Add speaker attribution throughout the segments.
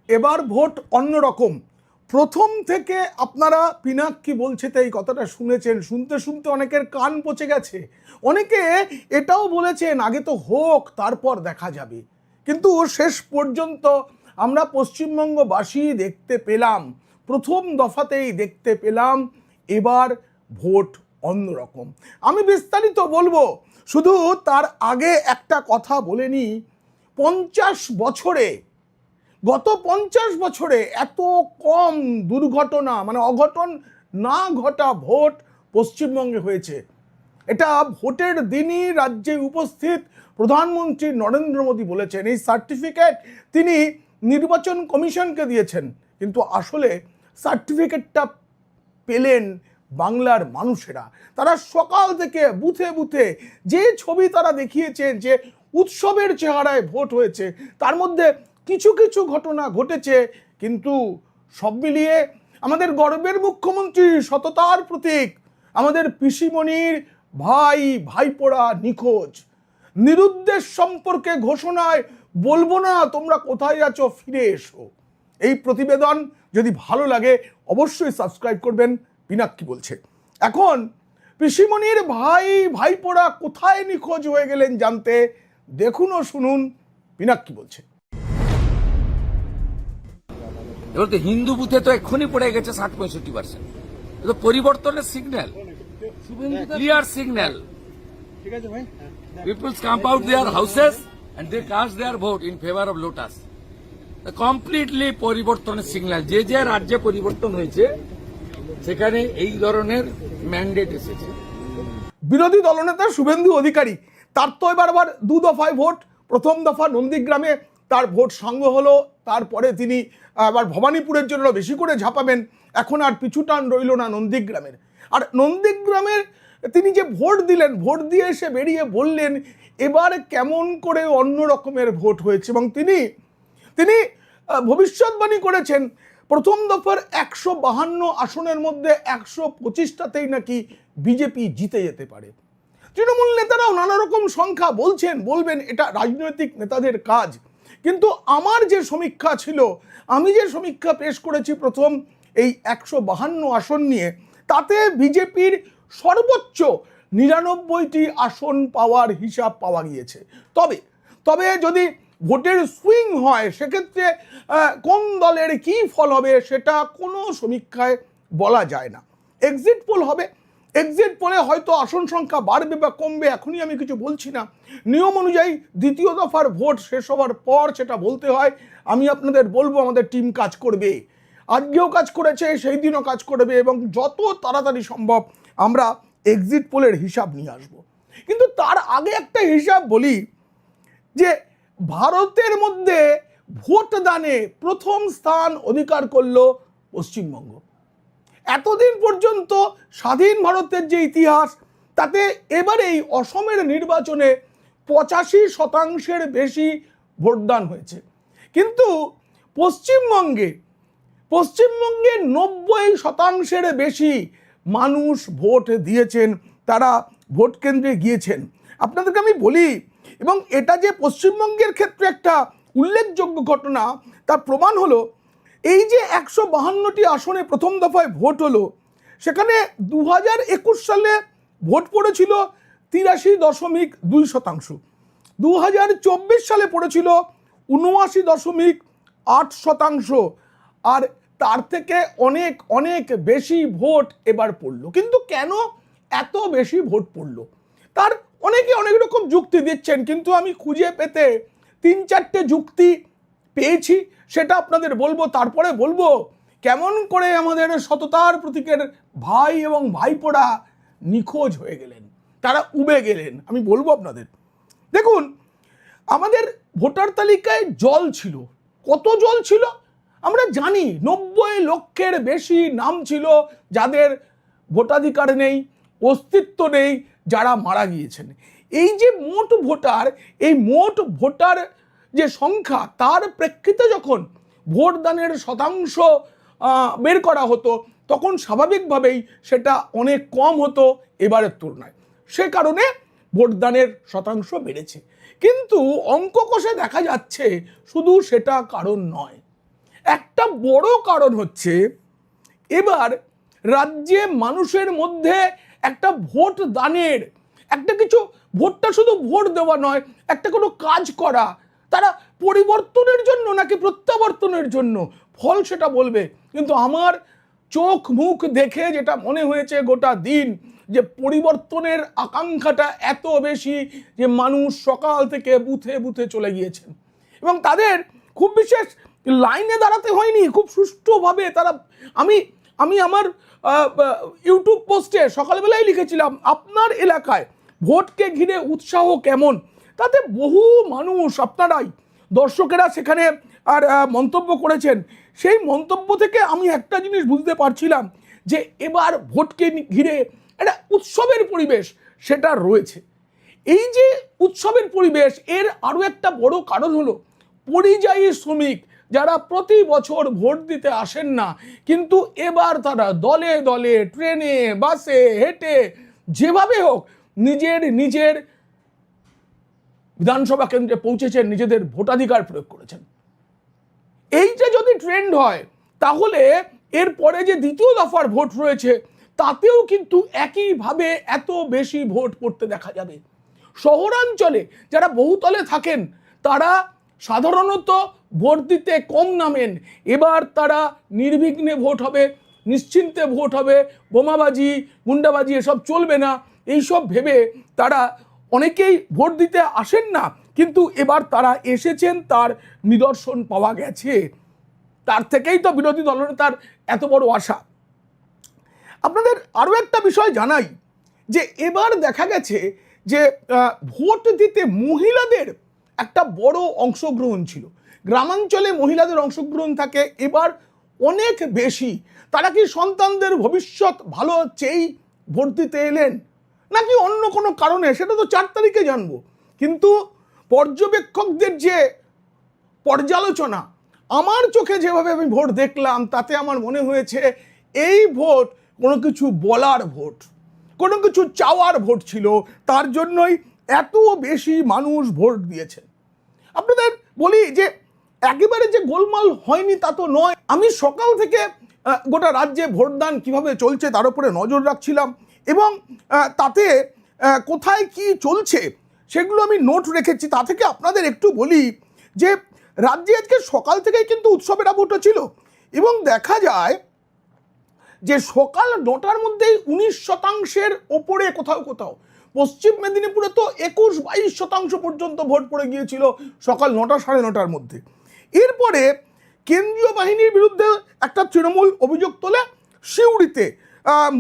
Speaker 1: এবার ভোট অন্যরকম। প্রথম থেকে আপনারা পিনাক কি বলছে তাই কথাটা শুনেছেন, শুনতে শুনতে অনেকের কান পচে গেছে। অনেকে এটাও বলেছেন আগে তো হোক তারপর দেখা যাবে, কিন্তু শেষ পর্যন্ত আমরা পশ্চিমবঙ্গবাসী দেখতে পেলাম, প্রথম দফাতেই দেখতে পেলাম এবার ভোট অন্যরকম। আমি বিস্তারিত বলবো, শুধু তার আগে একটা কথা বলে নিই। 50 বছরে, গত 50 বছরে এত কম দুর্ঘটনা মানে অঘটন না ঘটা ভোট পশ্চিমবঙ্গে হয়েছে। এটা ভোটের দিনই রাজ্যে উপস্থিত প্রধানমন্ত্রী নরেন্দ্র মোদী বলেছেন। এই সার্টিফিকেট তিনি নির্বাচন কমিশনকে দিয়েছেন, কিন্তু আসলে সার্টিফিকেটটা পেলেন বাংলার মানুষেরা। তারা সকাল থেকে বুথে বুথে যে ছবি তারা দেখিয়েছেন যে উৎসবের চেহারায় ভোট হয়েছে, তার মধ্যে কিছু কিছু ঘটনা ঘটেছে, কিন্তু সব মিলিয়ে আমাদের গর্বের মুখ্যমন্ত্রী, সততার প্রতীক, আমাদের পিসিমণির ভাই ভাইপোড়া নিখোঁজ। নিরুদ্দেশ সম্পর্কে ঘোষণায় বলবো না তোমরা কোথায় আছো, ফিরে এসো। এই প্রতিবেদন যদি ভালো লাগে অবশ্যই সাবস্ক্রাইব করবেন। পিনাক কি বলছে, এখন পিসিমণির ভাই ভাইপোড়া কোথায় নিখোঁজ হয়ে গেলেন জানতে দেখুন ও শুনুন পিনাক কি বলছে।
Speaker 2: এবার তো হিন্দু বুথে তো এক্ষুনি পড়ে গেছে 60-65%। এটা পরিবর্তনের signal, clear signal. People come out their houses and they cast their vote in favor of Lotus. Completely পরিবর্তনের সিগন্যাল। যে যে রাজ্যে পরিবর্তন হয়েছে সেখানে এই ধরনের ম্যান্ডেট এসেছে।
Speaker 1: বিরোধী দলনেতা শুভেন্দু অধিকারী, তার তো এবার আবার 2 দফায় ভোট। প্রথম দফা নন্দীগ্রামে তার ভোট সংগ্রহ হলো, তারপরে তিনি আবার ভবানীপুরের জন্য বেশি করে ঝাঁপাবেন। এখন আর পিছুটান রইল না নন্দীগ্রামের। আর নন্দীগ্রামের তিনি যে ভোট দিলেন, ভোট দিয়ে এসে বেরিয়ে বললেন এবার কেমন করে অন্য রকমের ভোট হয়েছে, এবং তিনি ভবিষ্যৎবাণী করেছেন প্রথম দফার 152 আসনের মধ্যে 125টাতেই নাকি বিজেপি জিতে যেতে পারে। তৃণমূল নেতারাও নানা রকম সংখ্যা বলবেন, এটা রাজনৈতিক নেতাদের কাজ। কিন্তু আমার যে সমীক্ষা ছিল, আমি যে সমীক্ষা পেশ করেছি প্রথম এই 152 আসন নিয়ে, তাতে বিজেপির সর্বোচ্চ 99টি আসন পাওয়ার হিসাব পাওয়া গিয়েছে। তবে যদি ভোটের সুইং হয় সেক্ষেত্রে কোন দলের কি ফল হবে সেটা কোনো সমীক্ষায় বলা যায় না। এক্সিট পোল হবে, এক্সিট পোলে হয়তো আসন সংখ্যা বাড়বে বা কমবে, এখনই আমি কিছু বলছি না। নিয়ম অনুযায়ী দ্বিতীয় দফার ভোট শেষ হওয়ার পর সেটা বলতে হয়। আমি আপনাদের বলবো আমাদের টিম কাজ করবে, আজকেও কাজ করেছে, সেই দিনও কাজ করবে, এবং যত তাড়াতাড়ি সম্ভব আমরা এক্সিট পোলের হিসাব নিয়ে আসব। কিন্তু তার আগে একটা হিসাব বলি যে ভারতের মধ্যে ভোটদানে প্রথম স্থান অধিকার করল পশ্চিমবঙ্গ। এতদিন পর্যন্ত স্বাধীন ভারতের যে ইতিহাস, তাতে এবারে এই অসমের নির্বাচনে 85% বেশি ভোটদান হয়েছে, কিন্তু পশ্চিমবঙ্গে 90% বেশি মানুষ ভোট দিয়েছেন, তারা ভোট কেন্দ্রে গিয়েছেন। আপনাদেরকে আমি বলি, এবং এটা যে পশ্চিমবঙ্গের ক্ষেত্রে একটা উল্লেখযোগ্য ঘটনা তার প্রমাণ হলো এই যে 152টি আসনে প্রথম দফায় ভোট হলো, সেখানে 2021 সালে ভোট পড়েছিল 83.2%, 2024 সালে পড়েছিল 79.8%, আর তার থেকে অনেক অনেক বেশি ভোট এবার পড়লো। কিন্তু কেন এত বেশি ভোট পড়লো তার অনেকে অনেক রকম যুক্তি দিচ্ছেন, কিন্তু আমি খুঁজে পেতে 3-4টে যুক্তি পেয়েছি, সেটা আপনাদের বলবো। তারপরে বলবো কেমন করে আমাদের সততার প্রতীকের ভাই এবং ভাইপোড়া নিখোঁজ হয়ে গেলেন, তারা উবে গেলেন। আমি বলবো আপনাদের, দেখুন আমাদের ভোটার তালিকায় জল ছিল। কত জল ছিল আমরা জানি, 90 লক্ষের বেশি নাম ছিল যাদের ভোটাধিকার নেই, অস্তিত্ব নেই, যারা মারা গিয়েছেন। এই যে মোট ভোটার, এই মোট ভোটার যে সংখ্যা, তার প্রেক্ষিতে যখন ভোটদানের শতাংশ বের করা হতো, তখন স্বাভাবিকভাবেই সেটা অনেক কম হতো এবারের তুলনায়। সে কারণে ভোটদানের শতাংশ বেড়েছে। কিন্তু অঙ্ক কষে দেখা যাচ্ছে শুধু সেটা কারণ নয়। একটা বড় কারণ হচ্ছে এবার রাজ্যে মানুষের মধ্যে একটা ভোট দানের একটা কিছু, ভোটটা শুধু ভোট দেওয়া নয়, একটা কোনো কাজ করা, তারা পরিবর্তনের জন্য নাকি প্রত্যাবর্তনের জন্য, ফল সেটা বলবে। কিন্তু আমার চোখ মুখ দেখে যেটা মনে হয়েছে গোটা দিন, যে পরিবর্তনের আকাঙ্ক্ষাটা এত বেশি যে মানুষ সকাল থেকে বুথে বুথে চলে গিয়েছেন এবং তাদের খুব বিশেষ লাইনে দাঁড়াতে হয়নি, খুব সুষ্ঠুভাবে তারা, আমি আমার ইউটিউব পোস্টে সকালবেলায় লিখেছিলাম আপনার এলাকায় ভোটকে ঘিরে উৎসাহ কেমন, তাতে বহু মানুষ আপনারাই দর্শকেরা সেখানে আর মন্তব্য করেছেন। সেই মন্তব্য থেকে আমি একটা জিনিস বুঝতে পারছিলাম যে এবার ভোটকে ঘিরে একটা উৎসবের পরিবেশ সেটা রয়েছে। এই যে উৎসবের পরিবেশ, এর আরও একটা বড় কারণ হলো পরিযায়ী শ্রমিক যারা প্রতি বছর ভোট দিতে আসেন না, কিন্তু এবার তারা দলে দলে ট্রেনে বাসে হেঁটে যেভাবে হোক নিজের বিধানসভা কেন্দ্রে পৌঁছেছেন, নিজেদের ভোটাধিকার প্রয়োগ করেছেন। এইটা যদি ট্রেন্ড হয় তাহলে এরপরে যে দ্বিতীয় দফার ভোট রয়েছে তাতেও কিন্তু একইভাবে এত বেশি ভোট পড়তে দেখা যাবে। শহরাঞ্চলে যারা বহুতলে থাকেন তারা সাধারণত ভোট দিতে কম নামেন, এবার তারা নির্বিঘ্নে ভোট হবে, নিশ্চিন্তে ভোট হবে, বোমাবাজি গুন্ডাবাজি এসব চলবে না, এইসব ভেবে তারা অনেকেই ভোট দিতে আসেন না, কিন্তু এবার তারা এসেছেন, তার নিদর্শন পাওয়া গেছে। তার থেকেই তো বিরোধী দলনেতার এত বড় আশা। আপনাদের আরও একটা বিষয় জানাই যে এবার দেখা গেছে যে ভোট দিতে মহিলাদের একটা বড় অংশগ্রহণ ছিল। গ্রামাঞ্চলে মহিলাদের অংশগ্রহণ থাকে এবার অনেক বেশি। তারা কি সন্তানদের ভবিষ্যৎ ভালো চেয়েই ভোট দিতে এলেন নাকি অন্য কোনো কারণে, সেটা তো 4 তারিখে জানবো। কিন্তু পর্যবেক্ষকদের যে পর্যালোচনা, আমার চোখে যেভাবে আমি ভোট দেখলাম তাতে আমার মনে হয়েছে এই ভোট কোনো কিছু বলার ভোট, কোনো কিছু চাওয়ার ভোট ছিল, তার জন্যই এত বেশি মানুষ ভোট দিয়েছেন। আপনাদের বলি যে একেবারে যে গোলমাল হয়নি তা তো নয়। আমি সকাল থেকে গোটা রাজ্যে ভোটদান কিভাবে চলছে তার উপরে নজর রাখছিলাম এবং তাতে কোথায় কি চলছে সেগুলো আমি নোট রেখেছি। তা থেকে আপনাদের একটু বলি যে রাজ্যে আজকে সকাল থেকেই কিন্তু উৎসবের আবহটা ছিল এবং দেখা যায় যে সকাল 9টার মধ্যেই 19% ওপরে কোথাও কোথাও, পশ্চিম মেদিনীপুরে তো 21-22% পর্যন্ত ভোট পড়ে গিয়েছিল সকাল 9টা 9:30 মধ্যে। এরপরে কেন্দ্রীয় বাহিনীর বিরুদ্ধে একটা তৃণমূল অভিযোগ তোলে সিউড়িতে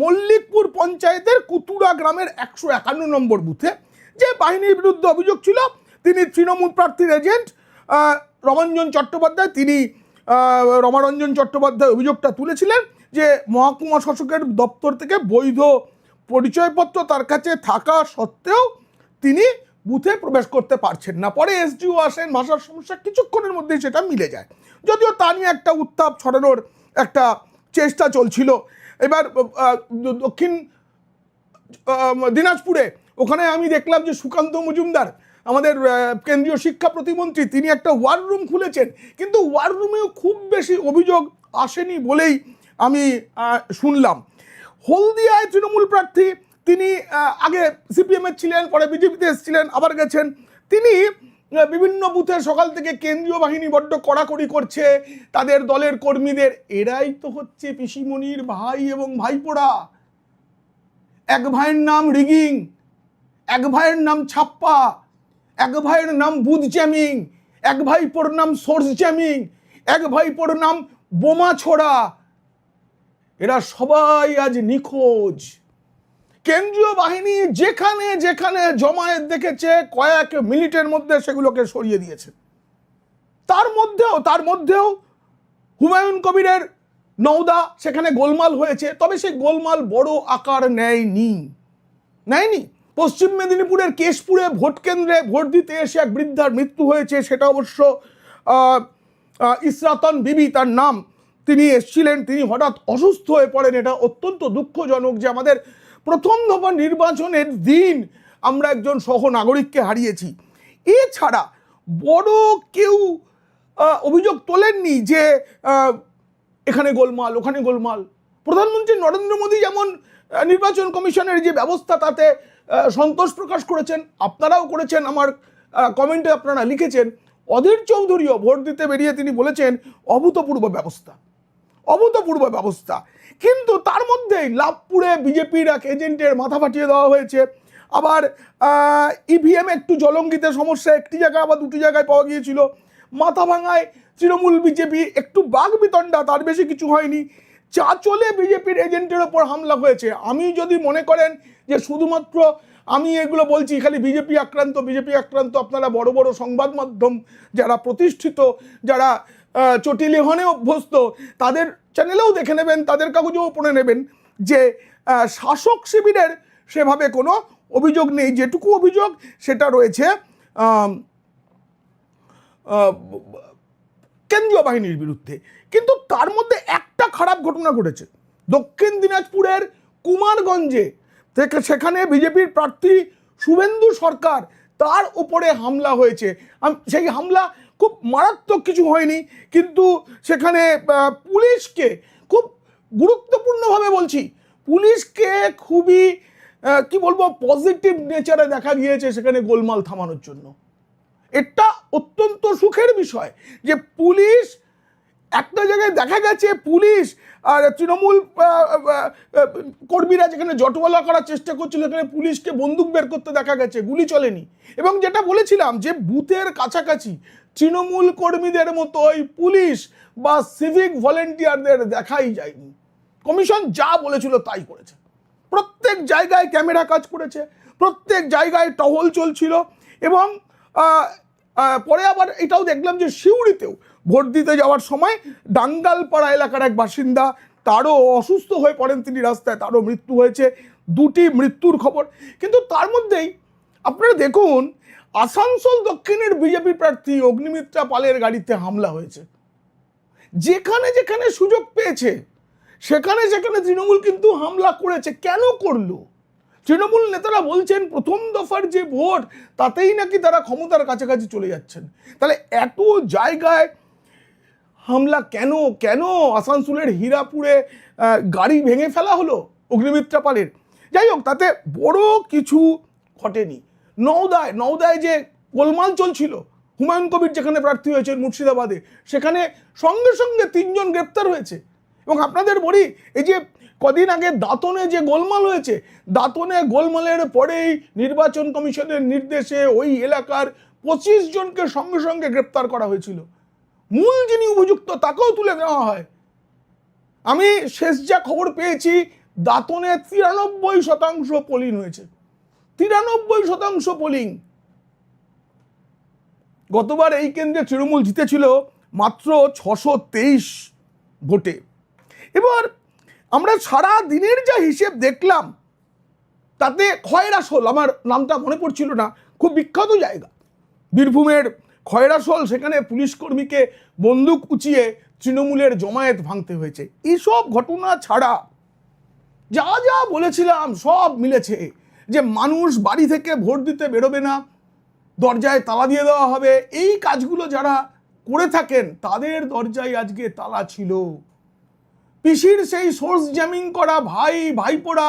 Speaker 1: মল্লিকপুর পঞ্চায়েতের কুতুরা গ্রামের 151 নম্বর বুথে, যে বাহিনীর বিরুদ্ধে অভিযোগ ছিল তিনি তৃণমূল প্রার্থীর এজেন্ট রমারঞ্জন চট্টোপাধ্যায়, তিনি রমারঞ্জন চট্টোপাধ্যায় অভিযোগটা তুলেছিলেন যে মহকুমা শাসকের দপ্তর থেকে বৈধ পরিচয়পত্র তার কাছে থাকা সত্ত্বেও তিনি বুথে প্রবেশ করতে পারছেন না। পরে এসডিও আসেন, ভাষার সমস্যা, কিছুক্ষণের মধ্যেই সেটা মিলে যায়, যদিও তা নিয়ে একটা উত্তাপ ছড়ানোর একটা চেষ্টা চলছিল। এবার দক্ষিণ দিনাজপুরে ওখানে আমি দেখলাম যে সুকান্ত মজুমদার আমাদের কেন্দ্রীয় শিক্ষা প্রতিমন্ত্রী তিনি একটা ওয়ার রুম খুলেছেন, কিন্তু ওয়ার রুমেও খুব বেশি অভিযোগ আসেনি বলেই আমি শুনলাম। হলদিয়ায় তৃণমূল প্রার্থী, তিনি আগে সিপিএমের ছিলেন, পরে বিজেপিতে এসেছিলেন, আবার গেছেন, তিনি বিভিন্ন বুথে সকাল থেকে কেন্দ্রীয় বাহিনী বড্ড কড়াকড়ি করছে তাদের দলের কর্মীদের। এরাই তো হচ্ছে পিসিমণির ভাই এবং ভাইপোড়া। এক ভাইয়ের নাম রিগিং, এক ভাইয়ের নাম ছাপ্পা, এক ভাইয়ের নাম বুথ জ্যামিং, এক ভাইপোর নাম সোর্স জ্যামিং, এক ভাইপোর নাম বোমা ছোড়া। এরা সবাই আজ নিখোঁজ। কেন্দ্রীয় বাহিনী যেখানে যেখানে জমায়েত দেখেছে কয়েক মিনিটের মধ্যে সেগুলোকে সরিয়ে দিয়েছে। তার মধ্যেও হুমায়ুন কবিরের নওদা, সেখানে গোলমাল হয়েছে, তবে সেই গোলমাল বড় আকার নেয়নি। পশ্চিম মেদিনীপুরের কেশপুরে ভোট কেন্দ্রে ভোট দিতে এসে এক বৃদ্ধার মৃত্যু হয়েছে, সেটা অবশ্য ইসরাতন বিবি তার নাম, তিনি এসেছিলেন, তিনি হঠাৎ অসুস্থ হয়ে পড়েন। এটা অত্যন্ত দুঃখজনক যে আমাদের প্রথম দফা নির্বাচনের দিন আমরা একজন সহ নাগরিককে হারিয়েছি। এছাড়া বড় কেউ অভিযোগ তোলেননি যে এখানে গোলমাল ওখানে গোলমাল। প্রধানমন্ত্রী নরেন্দ্র মোদী যেমন নির্বাচন কমিশনের যে ব্যবস্থা তাতে সন্তোষ প্রকাশ করেছেন, আপনারাও করেছেন, আমার কমেন্টে আপনারা লিখেছেন। অধীর চৌধুরীও ভোট দিতে বেরিয়ে তিনি বলেছেন অভূতপূর্ব ব্যবস্থা, অভূতপূর্ব ব্যবস্থা। কিন্তু তার মধ্যেই লাভপুরে বিজেপির এক এজেন্টের মাথা ফাটিয়ে দেওয়া হয়েছে। আবার ইভিএম একটু জলঙ্গিতে সমস্যা, একটি জায়গায় আবার দুটি জায়গায় পাওয়া গিয়েছিল। মাথা ভাঙায় তৃণমূল বিজেপি একটু বাঘ বিতণ্ডা, তার বেশি কিছু হয়নি। চাঁচলে বিজেপির এজেন্টের ওপর হামলা হয়েছে। আমি যদি মনে করেন যে শুধুমাত্র আমি এগুলো বলছি খালি বিজেপি আক্রান্ত বিজেপি আক্রান্ত, আপনারা বড় বড় সংবাদ মাধ্যম যারা প্রতিষ্ঠিত, যারা চটিলেহনে অভ্যস্ত, তাদের চ্যানেলেও দেখে নেবেন, তাদের কাগজেও পড়ে নেবেন যে শাসক শিবিরের সেভাবে কোনো অভিযোগ নেই। যেটুকু অভিযোগ সেটা রয়েছে কেন্দ্রীয় বাহিনীর বিরুদ্ধে। কিন্তু তার মধ্যে একটা খারাপ ঘটনা ঘটেছে দক্ষিণ দিনাজপুরের কুমারগঞ্জে থেকে। সেখানে বিজেপির প্রার্থী শুভেন্দু সরকার, তার উপরে হামলা হয়েছে। সেই হামলা খুব মারাত্মক কিছু হয়নি, কিন্তু সেখানে পুলিশকে খুব গুরুত্বপূর্ণভাবে বলছি, পুলিশকে খুবই কি বলবো পজিটিভ নেচারে দেখা গিয়েছে সেখানে গোলমাল থামানোর জন্য। এটা অত্যন্ত সুখের বিষয় যে পুলিশ একটা জায়গায় দেখা গেছে, পুলিশ আর তৃণমূল কর্মীরা যেখানে জটওয়ালা করার চেষ্টা করছিল সেখানে পুলিশকে বন্দুক বের করতে দেখা গেছে, গুলি চলেনি। এবং যেটা বলেছিলাম যে বুথের কাছাকাছি তৃণমূল কর্মীদের মতো ওই পুলিশ বা সিভিক ভলেন্টিয়ারদের দেখাই যায়নি। কমিশন যা বলেছিল তাই করেছে। প্রত্যেক জায়গায় ক্যামেরা কাজ করেছে, প্রত্যেক জায়গায় টহল চলছিল। এবং পরে আবার এটাও দেখলাম যে সিউড়িতেও ভোট দিতে যাওয়ার সময় ডাঙ্গালপাড়া এলাকার এক বাসিন্দা, তারও অসুস্থ হয়ে পড়েন তিনি রাস্তায়, তারও মৃত্যু হয়েছে, দুটি মৃত্যুর খবর। কিন্তু তার মধ্যেই আপনারা দেখুন আসানসোল দক্ষিণের বিজেপি প্রার্থী অগ্নিমিত্রা পালের গাড়িতে হামলা হয়েছে। যেখানে যেখানে সুযোগ পেয়েছে সেখানে সেখানে তৃণমূল কিন্তু হামলা করেছে। কেন করলো? তৃণমূল নেতারা বলছেন প্রথম দফার যে ভোট তাতেই নাকি তারা ক্ষমতার কাছাকাছি চলে যাচ্ছেন। তাহলে এত জায়গায় হামলা কেন? কেন আসানসোলের হীরাপুরে গাড়ি ভেঙে ফেলা হলো অগ্নিমিত্রা পালের? যাই হোক, তাতে বড় কিছু ঘটেনি। নওদায় যে গোলমাল চলছিল, হুমায়ুন কবির যেখানে প্রার্থী হয়েছেন মুর্শিদাবাদে, সেখানে সঙ্গে সঙ্গে 3 জন গ্রেপ্তার হয়েছে। এবং আপনাদের বলি, এই যে কদিন আগে দাঁতনে যে গোলমাল হয়েছে, দাঁতনে গোলমালের পরেই নির্বাচন কমিশনের নির্দেশে ওই এলাকার 25 জনকে সঙ্গে সঙ্গে গ্রেপ্তার করা হয়েছিল। মূল যিনি অভিযুক্ত তাকেও তুলে দেওয়া হয়। আমি শেষ যা খবর পেয়েছি, দাঁতনে 93% পোলিং হয়েছে। 93% পোলিং। গতবার এই কেন্দ্রে তৃণমূল জিতেছিল মাত্র 623 ভোটে। এবার আমরা সারা দিনের যা হিসেব দেখলাম তাতে খয়রাসোল, আমার নামটা মনে পড়ছিল না, খুব বিখ্যাত জায়গা বীরভূমের খয়রাসোল, সেখানে পুলিশ কর্মীকে বন্দুক উঁচিয়ে তৃণমূলের জমায়েত ভাঙতে হয়েছে। এইসব ঘটনা ছাড়া যা যা বলেছিলাম সব মিলেছে। যে মানুষ বাড়ি থেকে ভোট দিতে বেরোবে না, দরজায় তালা দিয়ে দেওয়া হবে, এই কাজগুলো যারা করে থাকেন তাদের দরজায় আজকে তালা ছিল। পিসির সেই সোর্স জ্যামিং করা ভাইপোরা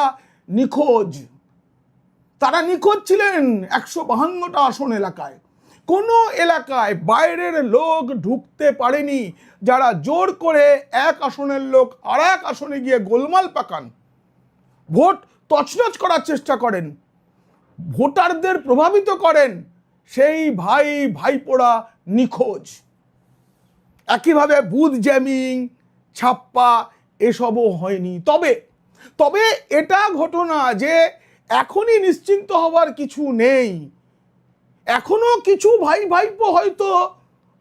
Speaker 1: নিখোঁজ। তারা নিখোঁজ ছিলেন 152টা আসন এলাকায়। কোনো এলাকায় বাইরের লোক ঢুকতে পারেনি। যারা জোর করে এক আসনের লোক আর এক আসনে গিয়ে গোলমাল পাকান, ভোট তছনছ করার চেষ্টা করেন, ভোটারদের প্রভাবিত করেন, সেই ভাইপোরা নিখোঁজ। একইভাবে বুথ জ্যামিং, ছাপ্পা এসবও হয়নি। তবে এটা ঘটনা যে এখনই নিশ্চিন্ত হওয়ার কিছু নেই। এখনো কিছু ভাইপো হয়তো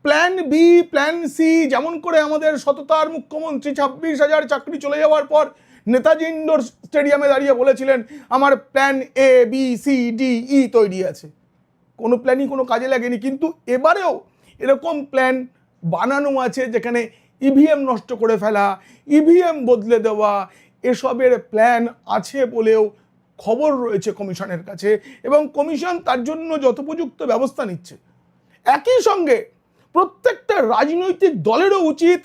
Speaker 1: প্ল্যান বি, প্ল্যান সি, যেমন করে আমাদের সততার মুখ্যমন্ত্রী 26,000 চাকরি চলে যাওয়ার পর নেতাজি ইন্ডোর স্টেডিয়ামে দাঁড়িয়ে বলেছিলেন আমার plan A B C D E তৈরি আছে। কোনো প্ল্যানই কোনো কাজে লাগেনি। কিন্তু এবারেও এরকম প্ল্যান বানানো আছে যেখানে ইভিএম নষ্ট করে ফেলা, ইভিএম বদলে দেওয়া, এসবের প্ল্যান আছে বলেও খবর রয়েছে কমিশনের কাছে। এবং কমিশন তার জন্য যথোপযুক্ত ব্যবস্থা নিচ্ছে। একই সঙ্গে প্রত্যেকটা রাজনৈতিক দলেরও উচিত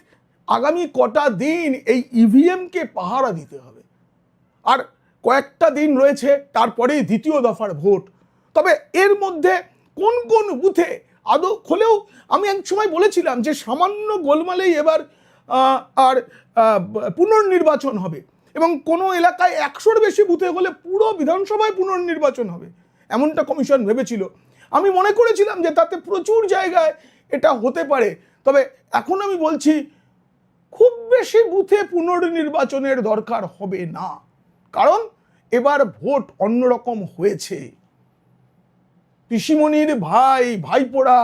Speaker 1: আগামী কটা দিন এই ইভিএমকে পাহারা দিতে হবে। আর কয়েকটা দিন রয়েছে, তারপরেই দ্বিতীয় দফার ভোট। তবে এর মধ্যে কোন কোন বুথে আদৌ হলেও, আমি এক সময় বলেছিলাম যে সামান্য গোলমালেই এবার পুনর্নির্বাচন হবে এবং কোনো এলাকায় 100-র বেশি বুথে হলে পুরো বিধানসভায় পুনর্নির্বাচন হবে, এমনটা কমিশন ভেবেছিল। আমি মনে করেছিলাম যে তাতে প্রচুর জায়গায় এটা হতে পারে। তবে এখন আমি বলছি খুব বেশি বুথে পুনর্নির্বাচনের দরকার হবে না, কারণ এবার ভোট অন্যরকম হয়েছে। পিসিমণির ভাইপোরা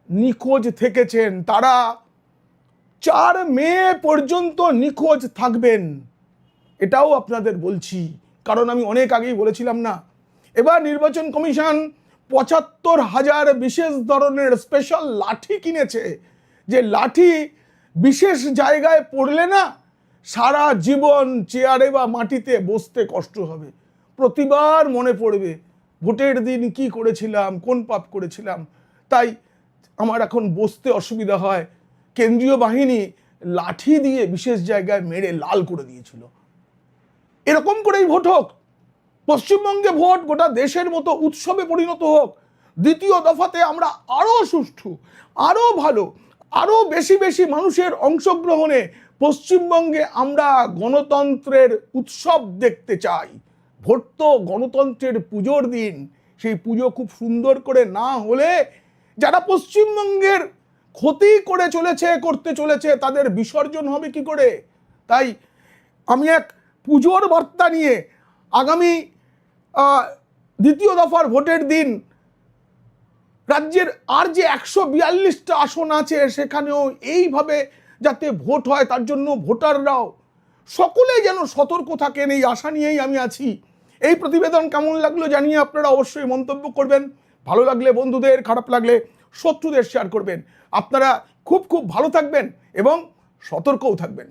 Speaker 1: নিখোঁজ থেকেছেন, তারা 4 মে পর্যন্ত নিখোঁজ থাকবেন, এটাও আপনাদের বলছি। কারণ আমি অনেক আগেই বলেছিলাম না, এবার নির্বাচন কমিশন 75,000 বিশেষ ধরনের স্পেশাল লাঠি কিনেছে, যে লাঠি বিশেষ জায়গায় পড়লে না সারা জীবন চেয়ারে বা মাটিতে বসতে কষ্ট হবে, প্রতিবার মনে পড়বে ভোটের দিন কি করেছিলাম, কোন পাপ করেছিলাম। তাই আমার এখন বসতে অসুবিধা হয়। কেন্দ্রীয় বাহিনী লাঠি দিয়ে বিশেষ জায়গায় মেরে লাল করে দিয়েছিল। এরকম করেই ভোট হোক, পশ্চিমবঙ্গে ভোট গোটা দেশের মতো উৎসবে পরিণত হোক। দ্বিতীয় দফাতে আমরা আরো সুষ্ঠু, আরো ভালো, আরো বেশি বেশি মানুষের অংশগ্রহণে পশ্চিমবঙ্গে আমরা গণতন্ত্রের উৎসব দেখতে চাই। ভোট তো গণতন্ত্রের পুজোর দিন, সেই পুজো খুব সুন্দর করে না হলে যারা পশ্চিমবঙ্গের ক্ষতি করতে চলেছে তাদের বিসর্জন হবে কি করে? তাই আমি এক পুজোর বার্তা নিয়ে আগামী দ্বিতীয় দফার ভোটের দিন রাজ্যের আর যে 142টা আসন আছে সেখানেও এইভাবে যাতে ভোট হয়, তার জন্য ভোটাররাও সকলে যেন সতর্ক থাকেন, এই আশা নিয়েই আমি আছি। এই প্রতিবেদন কেমন লাগলো জানিয়ে আপনারা অবশ্যই মন্তব্য করবেন। ভালো লাগলে বন্ধুদের, খারাপ লাগলে শত্রুদের শেয়ার করবেন। আপনারা খুব খুব ভালো থাকবেন এবং সতর্কও থাকবেন।